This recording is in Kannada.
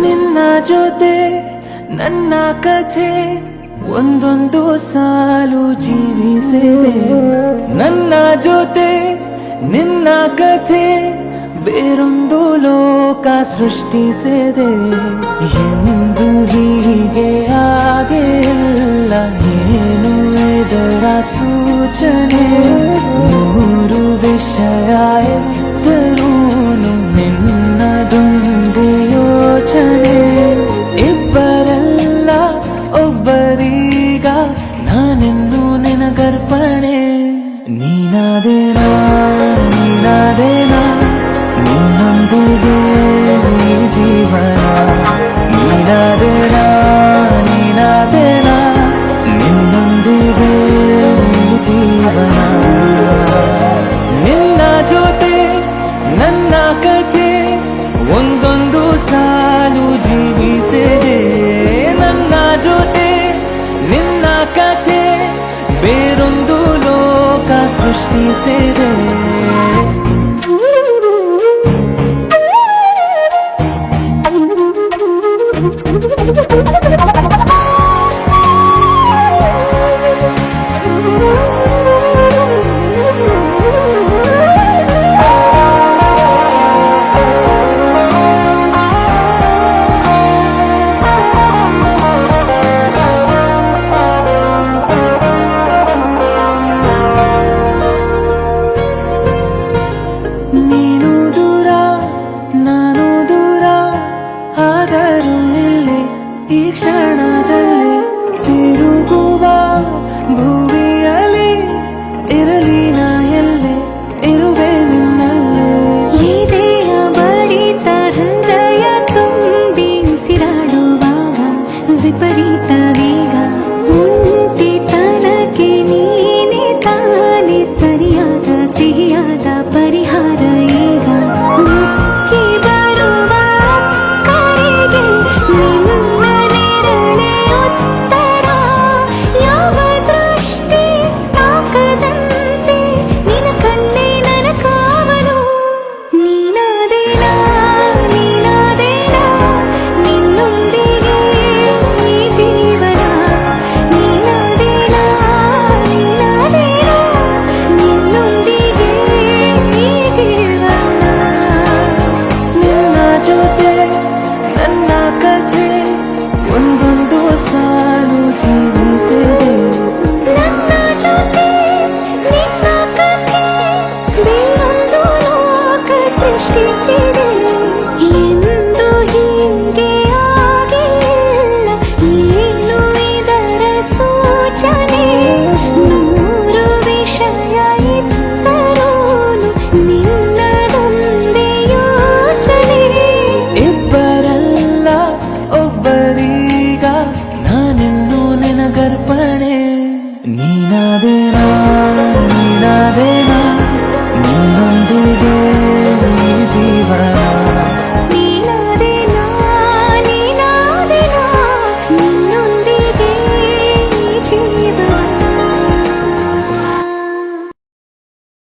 ನಿನ್ನ ಜೊತೆ ನನ್ನ ಕಥೆ ಒಂದೊಂದು ಸಾಲು ಜೀವಿಸಿದೆ. ನನ್ನ ಜೊತೆ ನಿನ್ನ ಕಥೆ ಬೇರೊಂದು ಲೋಕ ಸೃಷ್ಟಿಸಿದೆ. ಎಂದು ಹೀಗೆ ಆಗಿಲ್ಲ, ಏನು ಇದರ ಸೂಚನೆ? ನೂರು ವಿಷಯ ಎತ್ತರೂನು ನಿನ್ನದೊಂದೇ ಯೋಚನೆ. ಇಬ್ಬರಲ್ಲ ಒಬ್ಬರೀಗ ನಾನೆನ್ನು ನಿನಗರ್ಪಣೆ. ನೀನಾದೇನಾ ನೀನಾದೇನಾ ನಿನ್ನೊಂದಿಗೆ ಈ ಜೀವನ. ನೀನಾದೇನಾ ನೀನಾದೇನಾ ನಿನ್ನೊಂದಿಗೆ ಈ ಜೀವನ. ನಿನ್ನ ಜೊತೆ ನನ್ನ ಕಥೆ ಒಂದೊಂದು ಸಾಲು ಜೀವಿಸಿದೆ. ನನ್ನ ಜೊತೆ ನಿನ್ನ ಕಥೆ ಬೇರೊಂದು ಲೋಕ ಸೃಷ್ಟಿಸಿದೆ. ನೀನು ದೂರ ನಾನು ದೂರ, ಆದರೂ ಇಲ್ಲಿ ಈ ಕ್ಷಣದಲ್ಲಿ